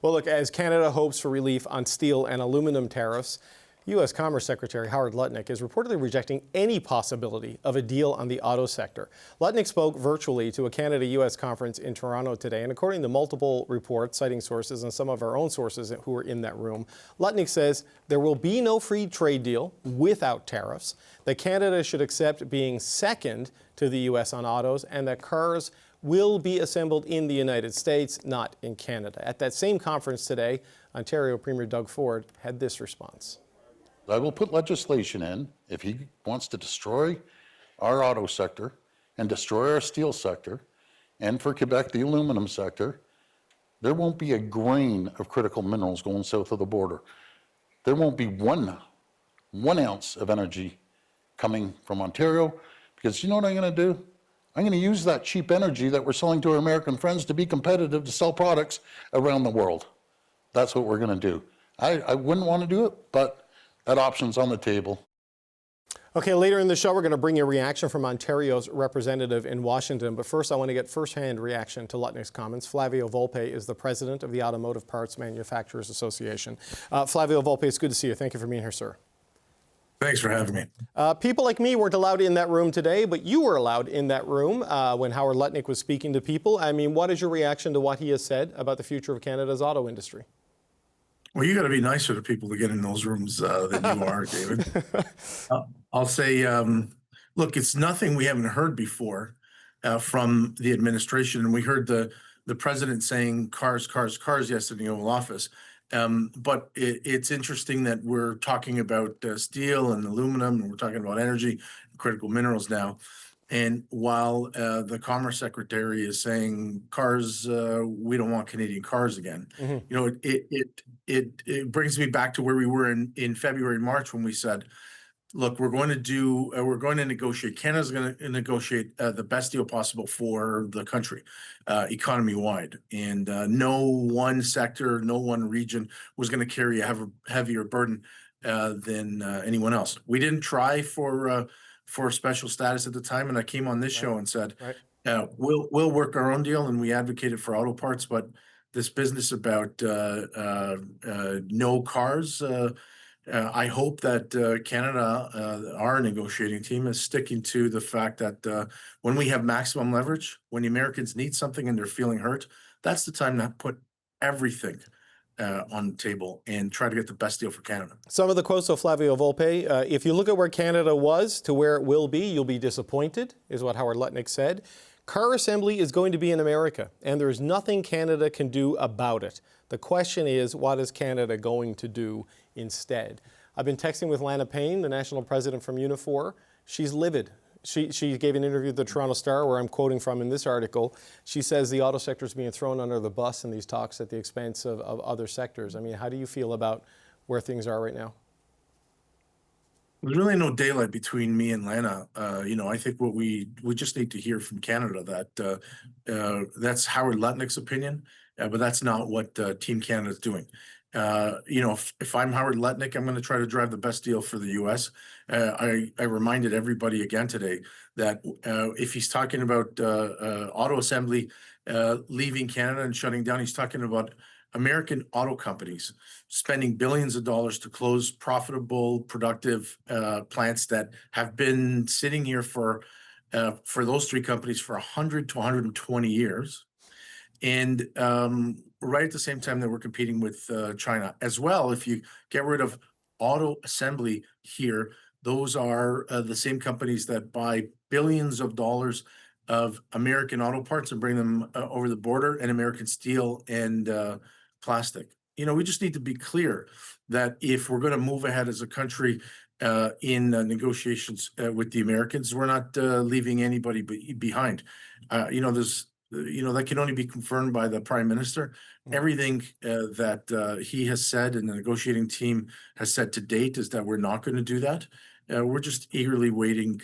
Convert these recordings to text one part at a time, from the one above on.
Well, look, as Canada hopes for relief on steel and aluminum tariffs, U.S. Commerce Secretary Howard Lutnick is reportedly rejecting any possibility of a deal on the auto sector. Lutnick spoke virtually to a Canada-U.S. conference in Toronto today, and according to multiple reports citing sources and some of our own sources who were in that room, Lutnick says there will be no free trade deal without tariffs, that Canada should accept being second to the U.S. on autos, and that cars will be assembled in the United States, not in Canada. At that same conference today, Ontario Premier Doug Ford had this response. I will put legislation in if he wants to destroy our auto sector and destroy our steel sector, and for Quebec, the aluminum sector. There won't be a grain of critical minerals going south of the border. There won't be one ounce of energy coming from Ontario, because you know what I'm going to do? I'm going to use that cheap energy that we're selling to our American friends to be competitive to sell products around the world. That's what we're going to do. I wouldn't want to do it, but that option's on the table. Okay, later in the show, we're going to bring you a reaction from Ontario's representative in Washington. But first, I want to get firsthand reaction to Lutnick's comments. Flavio Volpe is the president of the Automotive Parts Manufacturers Association. Flavio Volpe, it's good to see you. Thank you for being here, sir. Thanks for having me. People like me weren't allowed in that room today, but you were allowed in that room when Howard Lutnick was speaking to people. I mean, what is your reaction to what he has said about the future of Canada's auto industry? Well, you got to be nicer to people to get in those rooms than you are, David. I'll say, look, it's nothing we haven't heard before from the administration. And we heard the president saying cars, cars, cars yesterday in the Oval Office. But it's interesting that we're talking about steel and aluminum, and we're talking about energy and critical minerals now. And while the Commerce Secretary is saying cars, we don't want Canadian cars again, you know, it brings me back to where we were in February, March, when we said, look, we're going to negotiate. Canada's going to negotiate the best deal possible for the country, economy-wide. And no one sector, no one region was going to carry a heavier burden than anyone else. We didn't try for special status at the time, and I came on this show and said, we'll work our own deal, and we advocated for auto parts, but this business about no cars, I hope that Canada, our negotiating team, is sticking to the fact that when we have maximum leverage, when the Americans need something and they're feeling hurt, that's the time to put everything on the table and try to get the best deal for Canada. Some of the quotes of Flavio Volpe, if you look at where Canada was to where it will be, you'll be disappointed, is what Howard Lutnick said. Car assembly is going to be in America, and there's nothing Canada can do about it. The question is, what is Canada going to do instead? I've been texting with Lana Payne, the national president from Unifor. She's livid. She gave an interview to the Toronto Star, where I'm quoting from in this article. She says the auto sector is being thrown under the bus in these talks at the expense of other sectors. I mean, how do you feel about where things are right now? There's really no daylight between me and Lana. You know, I think what we just need to hear from Canada that that's Howard Lutnick's opinion, but that's not what Team Canada is doing. You know, if I'm Howard Lutnick, I'm going to try to drive the best deal for the U.S. I reminded everybody again today that if he's talking about auto assembly leaving Canada and shutting down, he's talking about American auto companies spending billions of dollars to close profitable, productive plants that have been sitting here for those three companies for 100 to 120 years. And right at the same time that we're competing with China as well. If you get rid of auto assembly here, those are the same companies that buy billions of dollars of American auto parts and bring them over the border, and American steel and plastic. You know, we just need to be clear that if we're going to move ahead as a country in negotiations with the Americans, we're not leaving anybody behind. You know, that can only be confirmed by the Prime Minister. Everything that he has said and the negotiating team has said to date is that we're not going to do that. We're just eagerly waiting.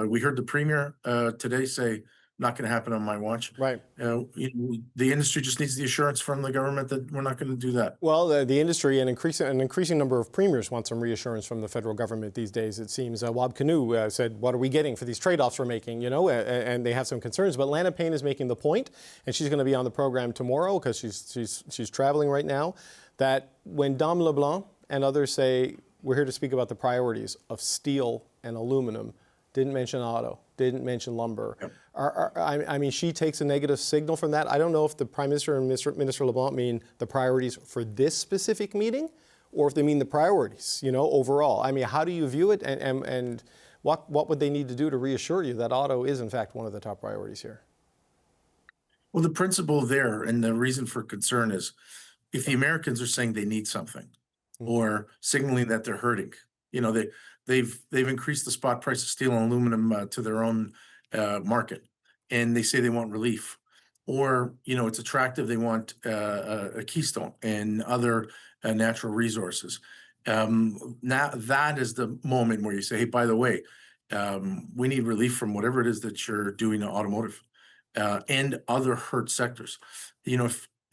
We heard the Premier today say not going to happen on my watch. Right. The industry just needs the assurance from the government that we're not going to do that. Well, the industry and an increasing number of premiers want some reassurance from the federal government these days, it seems. Wab Kanu said, what are we getting for these trade-offs we're making, and they have some concerns. But Lana Payne is making the point, and she's going to be on the program tomorrow because she's traveling right now, that when Dom LeBlanc and others say, we're here to speak about the priorities of steel and aluminum, didn't mention auto, didn't mention lumber. Yep. I mean, she takes a negative signal from that. I don't know if the Prime Minister and Minister LeBlanc mean the priorities for this specific meeting, or if they mean the priorities, overall. I mean, how do you view it, and what would they need to do to reassure you that auto is, in fact, one of the top priorities here? Well, the principle there and the reason for concern is if the Americans are saying they need something or signaling that they're hurting, they've increased the spot price of steel and aluminum to their own market, and they say they want relief, or it's attractive, they want a keystone and other natural resources. Now that is the moment where you say, hey, by the way, we need relief from whatever it is that you're doing to automotive and other hurt sectors.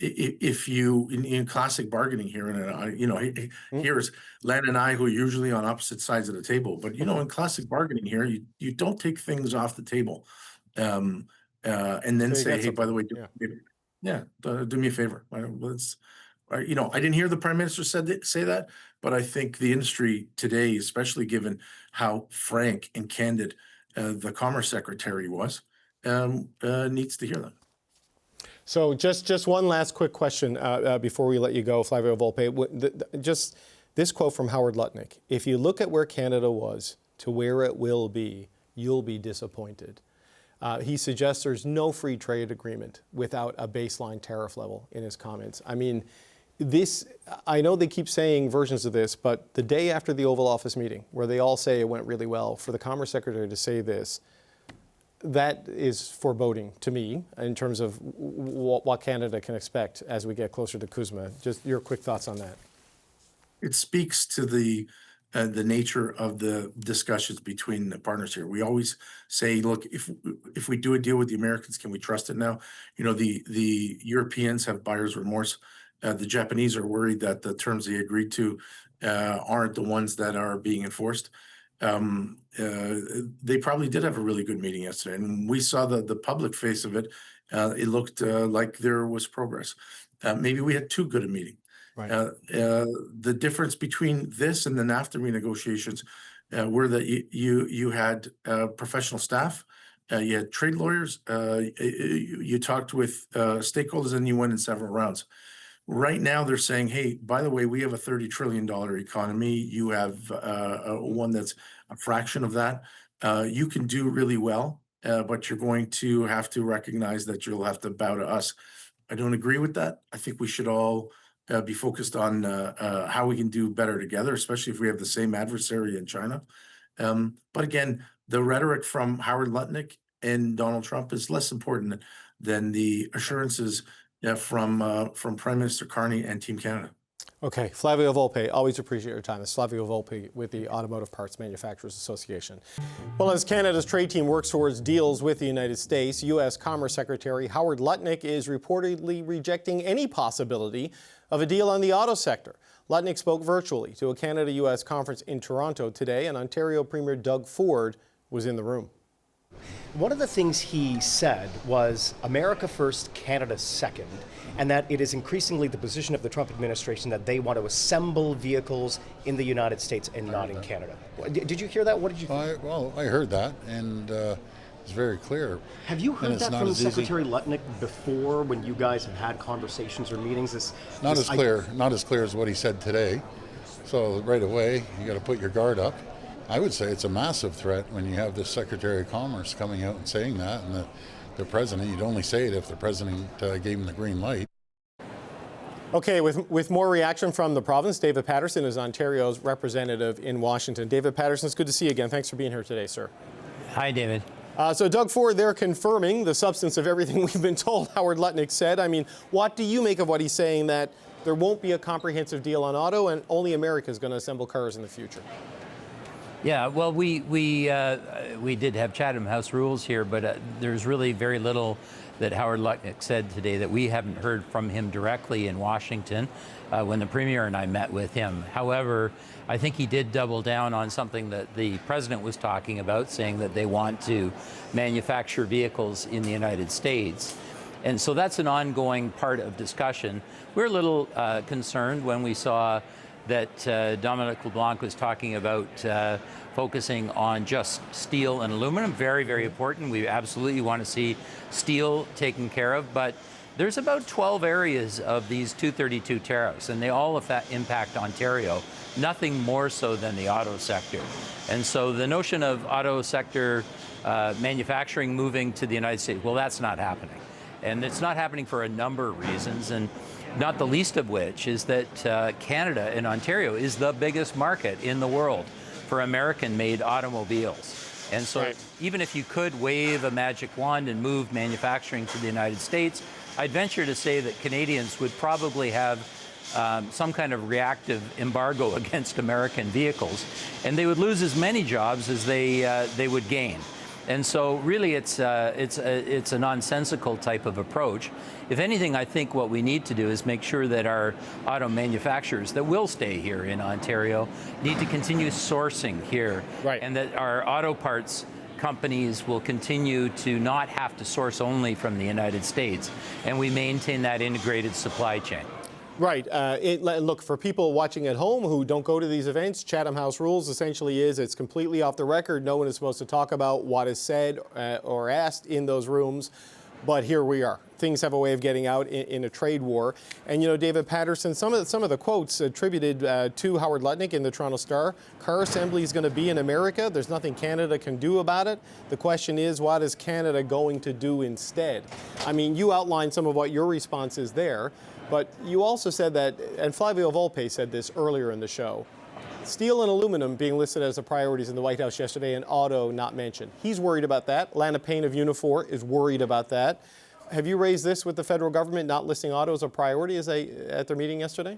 If you in classic bargaining here, and here's Len and I, who are usually on opposite sides of the table, but in classic bargaining here, you don't take things off the table, and then say, hey, by the way, do me a favor. I didn't hear the Prime Minister say that, but I think the industry today, especially given how frank and candid the Commerce Secretary was, needs to hear that. So just one last quick question before we let you go, Flavio Volpe. Just this quote from Howard Lutnick: if you look at where Canada was to where it will be, you'll be disappointed. He suggests there's no free trade agreement without a baseline tariff level in his comments. I mean, I know they keep saying versions of this, but the day after the Oval Office meeting, where they all say it went really well, for the Commerce Secretary to say this, that is foreboding to me in terms of what Canada can expect as we get closer to CUSMA. Just your quick thoughts on that. It speaks to the nature of the discussions between the partners here. We always say, look, if we do a deal with the Americans, can we trust it now? The Europeans have buyer's remorse. The Japanese are worried that the terms they agreed to aren't the ones that are being enforced. They probably did have a really good meeting yesterday, and we saw the public face of it. It looked like there was progress. Maybe we had too good a meeting. Right. The difference between this and the NAFTA renegotiations were that you had professional staff, you had trade lawyers, you talked with stakeholders, and you went in several rounds. Right now, they're saying, hey, by the way, we have a $30 trillion economy. You have one that's a fraction of that. You can do really well, but you're going to have to recognize that you'll have to bow to us. I don't agree with that. I think we should all be focused on how we can do better together, especially if we have the same adversary in China. But again, the rhetoric from Howard Lutnick and Donald Trump is less important than the assurances from Prime Minister Carney and Team Canada. Okay, Flavio Volpe, always appreciate your time. It's Flavio Volpe with the Automotive Parts Manufacturers Association. Well, as Canada's trade team works towards deals with the United States, U.S. Commerce Secretary Howard Lutnick is reportedly rejecting any possibility of a deal on the auto sector. Lutnick spoke virtually to a Canada-U.S. conference in Toronto today, and Ontario Premier Doug Ford was in the room. One of the things he said was America first, Canada second, and that it is increasingly the position of the Trump administration that they want to assemble vehicles in the United States and not in Canada. Did you hear that? What did you think? I heard that, and it's very clear. Have you heard that from Secretary Lutnick before, when you guys have had conversations or meetings? Not as clear as what he said today. So right away, you got to put your guard up. I would say it's a massive threat when you have the Secretary of Commerce coming out and saying that, and the President, you'd only say it if the President gave him the green light. Okay, with more reaction from the province, David Paterson is Ontario's representative in Washington. David Paterson, it's good to see you again. Thanks for being here today, sir. Hi, David. So Doug Ford, they're confirming the substance of everything we've been told, Howard Lutnick said. I mean, what do you make of what he's saying, that there won't be a comprehensive deal on auto and only America is going to assemble cars in the future? Yeah, well, we did have Chatham House rules here, but there's really very little that Howard Lutnick said today that we haven't heard from him directly in Washington when the Premier and I met with him. However, I think he did double down on something that the President was talking about, saying that they want to manufacture vehicles in the United States. And so that's an ongoing part of discussion. We're a little concerned when we saw that Dominic LeBlanc was talking about focusing on just steel and aluminum. Very, very important. We absolutely want to see steel taken care of, but there's about 12 areas of these 232 tariffs, and they all impact Ontario, nothing more so than the auto sector. And so the notion of auto sector manufacturing moving to the United States, well, that's not happening. And it's not happening for a number of reasons, and not the least of which is that Canada and Ontario is the biggest market in the world for American-made automobiles. And so even if you could wave a magic wand and move manufacturing to the United States, I'd venture to say that Canadians would probably have some kind of reactive embargo against American vehicles, and they would lose as many jobs as they would gain. And so really it's a nonsensical type of approach. If anything, I think what we need to do is make sure that our auto manufacturers that will stay here in Ontario need to continue sourcing here, and that our auto parts companies will continue to not have to source only from the United States, and we maintain that integrated supply chain. Right. Look, for people watching at home who don't go to these events, Chatham House rules essentially is it's completely off the record. No one is supposed to talk about what is said or asked in those rooms. But here we are. Things have a way of getting out in a trade war. And, you know, David Paterson, some of the quotes attributed to Howard Lutnick in the Toronto Star, car assembly is going to be in America. There's nothing Canada can do about it. The question is, what is Canada going to do instead? I mean, you outlined some of what your response is there. But you also said that, and Flavio Volpe said this earlier in the show, steel and aluminum being listed as the priorities in the White House yesterday and auto not mentioned. He's worried about that. Lana Payne of Unifor is worried about that. Have you raised this with the federal government not listing auto as a priority at their meeting yesterday?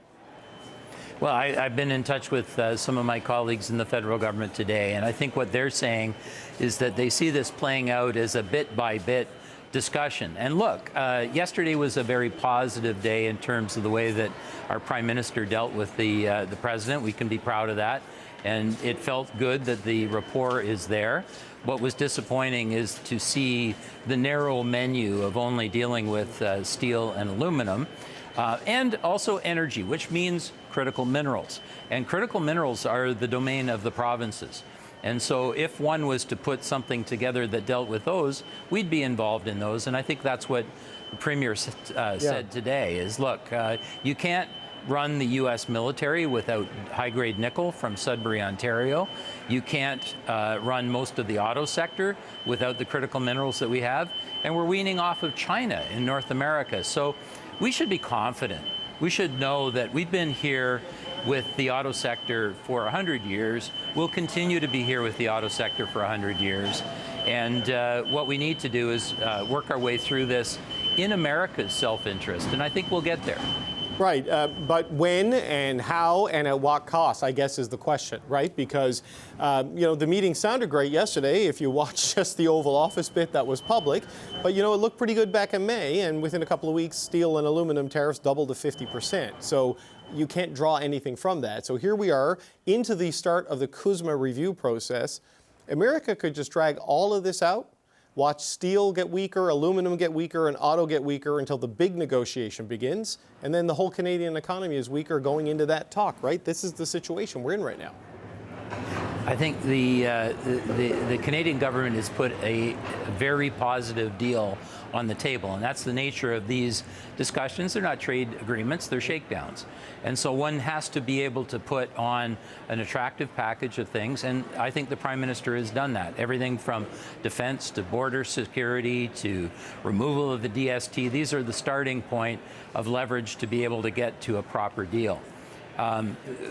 Well, I've been in touch with some of my colleagues in the federal government today, and I think what they're saying is that they see this playing out as a bit-by-bit discussion. And look, yesterday was a very positive day in terms of the way that our Prime Minister dealt with the President. We can be proud of that. And it felt good that the rapport is there. What was disappointing is to see the narrow menu of only dealing with steel and aluminum, and also energy, which means critical minerals. And critical minerals are the domain of the provinces. And so if one was to put something together that dealt with those, we'd be involved in those. And I think that's what the Premier said today is, look, you can't run the U.S. military without high-grade nickel from Sudbury, Ontario. You can't run most of the auto sector without the critical minerals that we have. And we're weaning off of China in North America. So we should be confident. We should know that we've been here with the auto sector for 100 years. We'll continue to be here with the auto sector for 100 years. And what we need to do is work our way through this in America's self-interest. And I think we'll get there. Right, but when and how and at what cost, I guess, is the question, right? Because, you know, the meeting sounded great yesterday if you watched just the Oval Office bit that was public. But, you know, it looked pretty good back in May, and within a couple of weeks, steel and aluminum tariffs doubled to 50%. So you can't draw anything from that. So here we are into the start of the CUSMA review process. America could just drag all of this out, watch steel get weaker, aluminum get weaker, and auto get weaker until the big negotiation begins. And then the whole Canadian economy is weaker going into that talk, right? This is the situation we're in right now. I think the Canadian government has put a very positive deal on the table, and that's the nature of these discussions. They're not trade agreements, they're shakedowns. And so one has to be able to put on an attractive package of things, and I think the Prime Minister has done that. Everything from defense to border security to removal of the DST, these are the starting point of leverage to be able to get to a proper deal.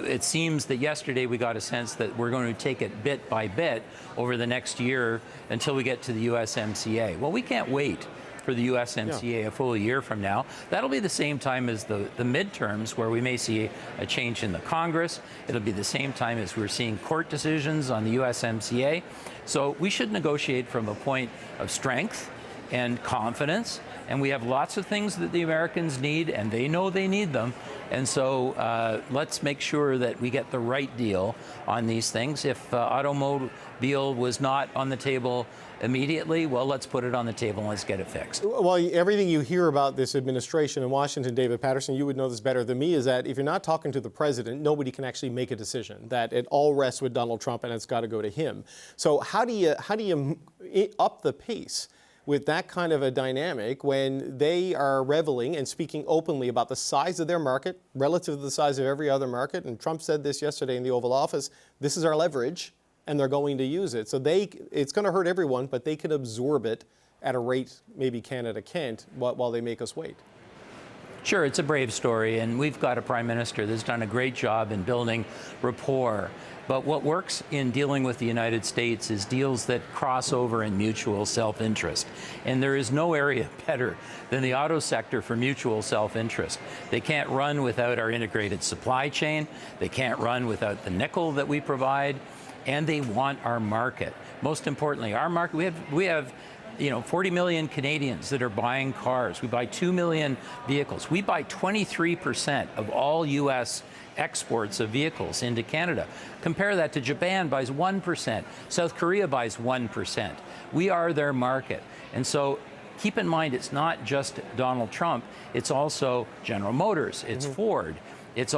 It seems that yesterday we got a sense that we're going to take it bit by bit over the next year until we get to the USMCA. Well, we can't wait for the USMCA a full year from now. That'll be the same time as the midterms, where we may see a change in the Congress. It'll be the same time as we're seeing court decisions on the USMCA. So we should negotiate from a point of strength and confidence. And we have lots of things that the Americans need, and they know they need them. And so let's make sure that we get the right deal on these things. If automobile was not on the table immediately, well, let's put it on the table and let's get it fixed. Well, everything you hear about this administration in Washington, David Paterson, you would know this better than me, is that if you're not talking to the president, nobody can actually make a decision. That it all rests with Donald Trump and it's got to go to him. So how do you up the pace with that kind of a dynamic when they are reveling and speaking openly about the size of their market relative to the size of every other market? And Trump said this yesterday in the Oval Office, this is our leverage, and they're going to use it. So it's going to hurt everyone, but they can absorb it at a rate maybe Canada can't while they make us wait. Sure, it's a brave story, and we've got a Prime Minister that's done a great job in building rapport. But what works in dealing with the United States is deals that cross over in mutual self-interest. And there is no area better than the auto sector for mutual self-interest. They can't run without our integrated supply chain. They can't run without the nickel that we provide. And they want our market. Most importantly, our market, we have 40 million Canadians that are buying cars. We buy 2 million vehicles. We buy 23% of all U.S. exports of vehicles into Canada. Compare that to Japan buys 1%. South Korea buys 1%. We are their market. And so keep in mind, it's not just Donald Trump. It's also General Motors. It's Ford. It's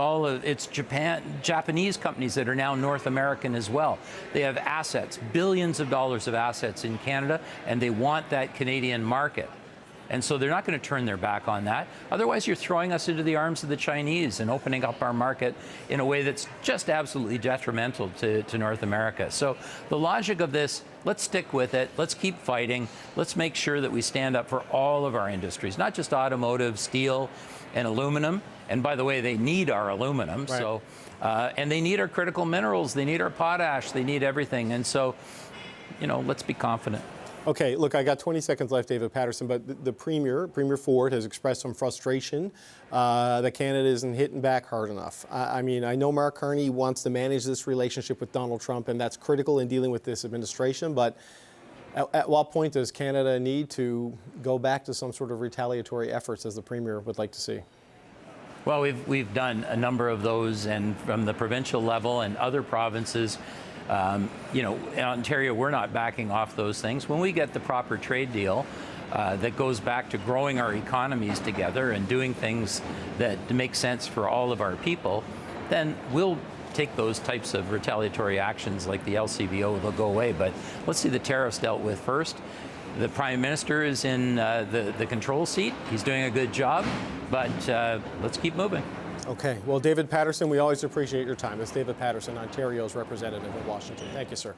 Japanese companies that are now North American as well. They have assets, billions of dollars of assets in Canada, and they want that Canadian market. And so they're not going to turn their back on that. Otherwise, you're throwing us into the arms of the Chinese and opening up our market in a way that's just absolutely detrimental to North America. So the logic of this, let's stick with it. Let's keep fighting. Let's make sure that we stand up for all of our industries, not just automotive, steel, and aluminum. And by the way, they need our aluminum. Right. So, and they need our critical minerals. They need our potash. They need everything. And so, let's be confident. Okay, look, I got 20 seconds left, David Paterson, but the Premier Ford, has expressed some frustration that Canada isn't hitting back hard enough. I know Mark Carney wants to manage this relationship with Donald Trump, and that's critical in dealing with this administration, but at what point does Canada need to go back to some sort of retaliatory efforts, as the Premier would like to see? Well, we've done a number of those, and from the provincial level and other provinces, in Ontario, we're not backing off those things. When we get the proper trade deal that goes back to growing our economies together and doing things that make sense for all of our people, then we'll take those types of retaliatory actions like the LCBO, they'll go away. But let's see the tariffs dealt with first. The Prime Minister is in the control seat. He's doing a good job, but let's keep moving. Okay. Well, David Paterson, we always appreciate your time. That's David Paterson, Ontario's representative in Washington. Thank you, sir.